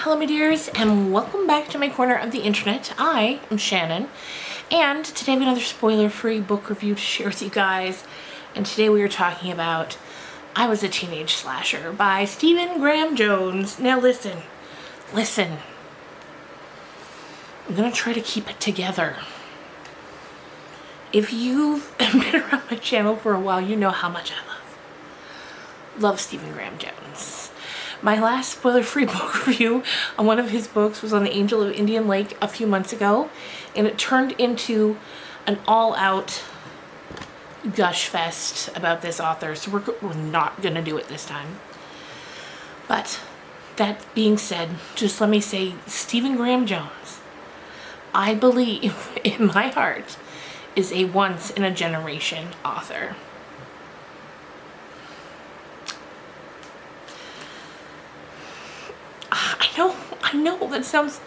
Hello my dears, and welcome back to my corner of the internet. I am Shannon, and today I have another spoiler-free book review to share with you guys. And today we are talking about I Was a Teenage Slasher by Stephen Graham Jones. Now listen. I'm gonna try to keep it together. If you've been around my channel for a while, you know how much I love Stephen Graham Jones. My last spoiler-free book review on one of his books was on The Angel of Indian Lake a few months ago, and it turned into an all-out gush fest about this author, so we're not gonna do it this time. But that being said, just let me say, Stephen Graham Jones, I believe in my heart, is a once-in-a-generation author. I know, that sounds,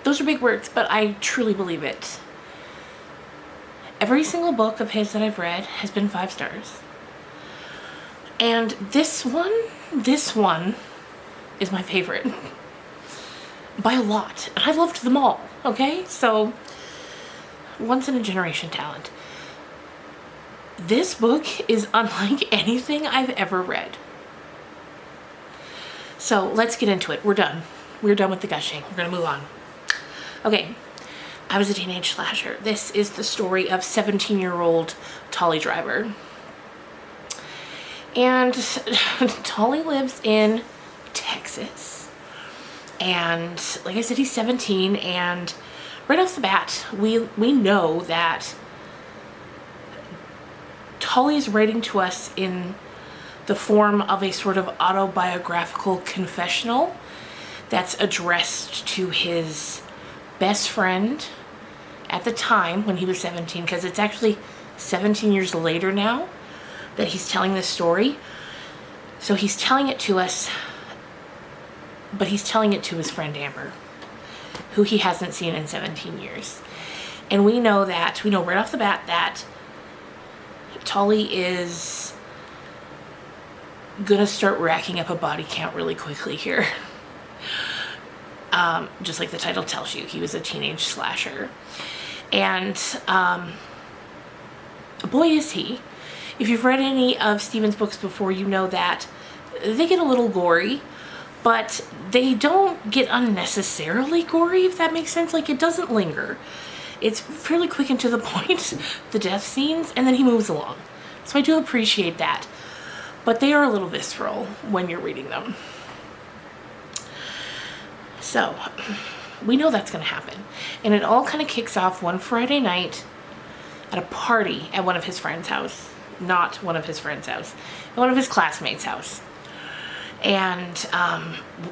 those are big words, but I truly believe it. Every single book of his that I've read has been 5 stars. And this one is my favorite. By a lot. And I've loved them all, okay? So, once in a generation talent. This book is unlike anything I've ever read. So let's get into it. We're done. We're done with the gushing. We're gonna move on. Okay, I Was a Teenage Slasher. This is the story of 17-year-old Tolly Driver. And Tolly lives in Texas. And like I said, he's 17, and right off the bat, we know that Tolly is writing to us in the form of a sort of autobiographical confessional that's addressed to his best friend at the time when he was 17, because it's actually 17 years later now that he's telling this story. So he's telling it to us, but he's telling it to his friend Amber, who he hasn't seen in 17 years. And we know right off the bat that Tolly is gonna start racking up a body count really quickly here. Just like the title tells you, he was a teenage slasher. And boy is he. If you've read any of Stephen's books before, you know that they get a little gory, but they don't get unnecessarily gory, if that makes sense. Like, it doesn't linger. It's fairly quick and to the point, the death scenes, and then he moves along. So I do appreciate that. But they are a little visceral when you're reading them. So, we know that's going to happen. And it all kind of kicks off one Friday night at a party at one of his friend's house. Not one of his friend's house. One of his classmates' house. And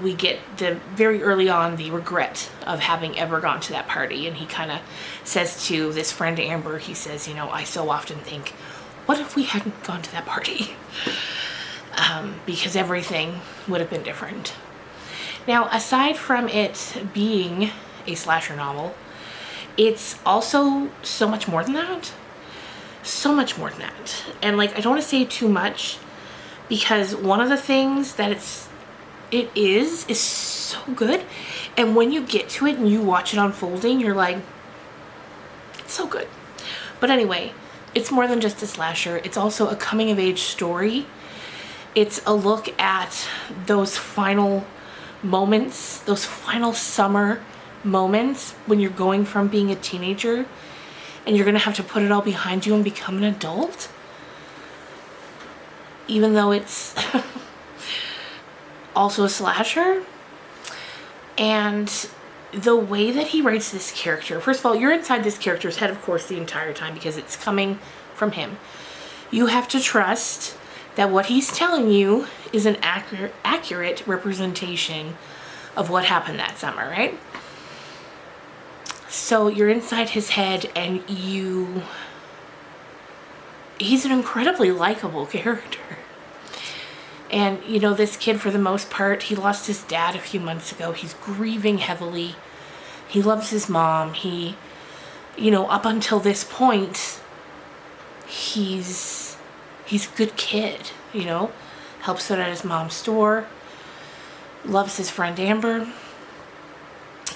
we get very early on the regret of having ever gone to that party. And he kind of says to this friend Amber, he says, you know, I so often think, what if we hadn't gone to that party? Because everything would have been different. Now, aside from it being a slasher novel, it's also so much more than that. So much more than that. And like, I don't want to say too much, because one of the things that it is so good. And when you get to it and you watch it unfolding, you're like, it's so good. But anyway, it's more than just a slasher. It's also a coming of age story. It's a look at those final moments, those final summer moments when you're going from being a teenager and you're gonna have to put it all behind you and become an adult. Even though it's also a slasher. And the way that he writes this character, first of all, you're inside this character's head, of course, the entire time, because it's coming from him. You have to trust that what he's telling you is an accurate representation of what happened that summer, right? So you're inside his head, and he's an incredibly likable character. And, you know, this kid, for the most part, he lost his dad a few months ago. He's grieving heavily. He loves his mom. He, you know, up until this point, he's a good kid, you know, helps out at his mom's store, loves his friend Amber,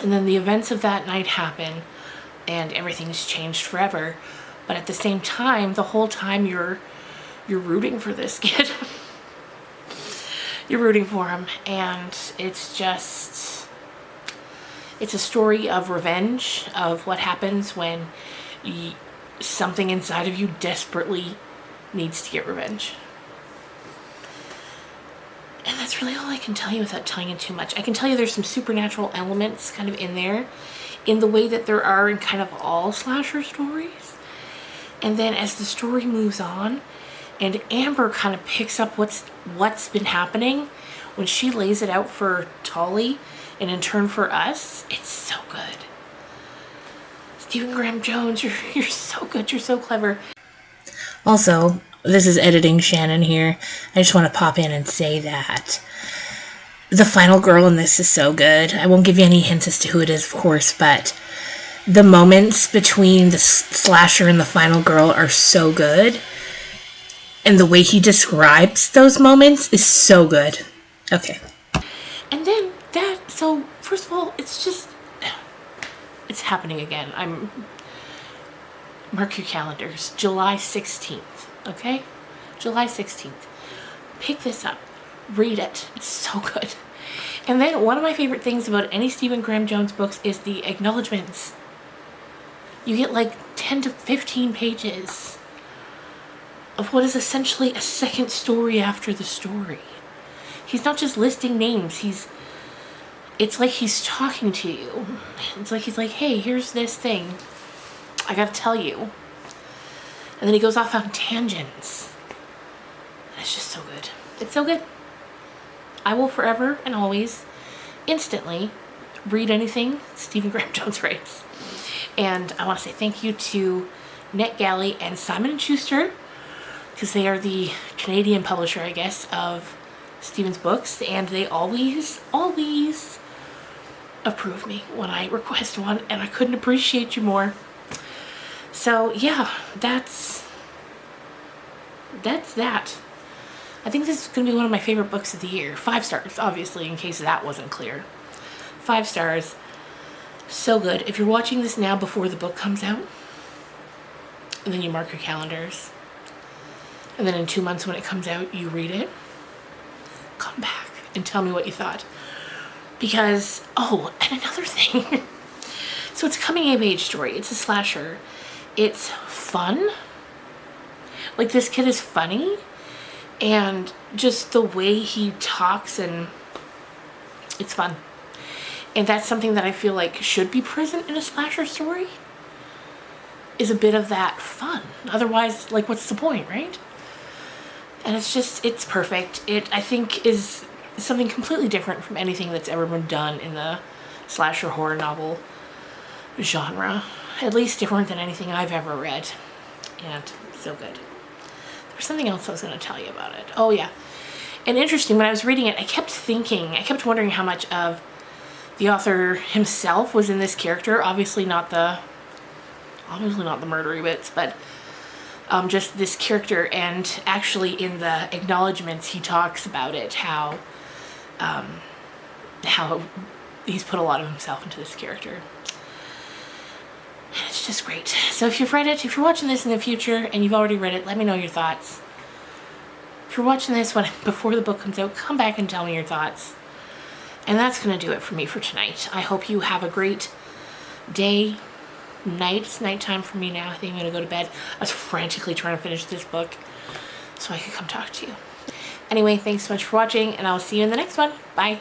And then the events of that night happen and everything's changed forever. But at the same time, the whole time you're rooting for this kid. You're rooting for him, and it's a story of revenge, of what happens when something inside of you desperately needs to get revenge. And that's really all I can tell you without telling you too much. I can tell you there's some supernatural elements kind of in there, in the way that there are in kind of all slasher stories. And then as the story moves on, and Amber kind of picks up what's been happening when she lays it out for Tolly and in turn for us, it's so good. Stephen Graham Jones, you're so good, you're so clever. Also, this is editing Shannon here. I just want to pop in and say that the final girl in this is so good. I won't give you any hints as to who it is, of course, but the moments between the slasher and the final girl are so good. And the way he describes those moments is so good. Okay. And then so first of all, it's happening again. Mark your calendars. July 16th, okay? July 16th. Pick this up. Read it. It's so good. And then one of my favorite things about any Stephen Graham Jones books is the acknowledgements. You get like 10 to 15 pages of what is essentially a second story after the story. He's not just listing names, it's like he's talking to you. It's like he's like, hey, here's this thing I gotta tell you. And then he goes off on tangents. It's just so good. It's so good. I will forever and always, instantly, read anything Stephen Graham Jones writes. And I want to say thank you to NetGalley and Simon & Schuster, because they are the Canadian publisher, I guess, of Stephen's books, and they always approve me when I request one, and I couldn't appreciate you more. So yeah, that's that. I think this is going to be one of my favorite books of the year. 5 stars, obviously, in case that wasn't clear. 5 stars. So good. If you're watching this now before the book comes out, and then you mark your calendars, and then in 2 months when it comes out, you read it, come back and tell me what you thought. Because, oh, and another thing. So it's a coming-of-age story. It's a slasher. It's fun. Like, this kid is funny. And just the way he talks, and it's fun. And that's something that I feel like should be present in a slasher story, is a bit of that fun. Otherwise, like, what's the point, right? And it's perfect. It, I think, is something completely different from anything that's ever been done in the slasher horror novel genre. At least different than anything I've ever read. And so good. There was something else I was going to tell you about it. Oh, yeah. And interesting, when I was reading it, I kept wondering how much of the author himself was in this character. Obviously not the murdery bits, but just this character. And actually in the acknowledgements he talks about it, how he's put a lot of himself into this character. And it's just great. So if you've read it, if you're watching this in the future and you've already read it, let me know your thoughts. If you're watching this before the book comes out, come back and tell me your thoughts. And that's going to do it for me for tonight. I hope you have a great day, night. It's nighttime for me now. I think I'm going to go to bed. I was frantically trying to finish this book so I could come talk to you. Anyway, thanks so much for watching, and I'll see you in the next one. Bye.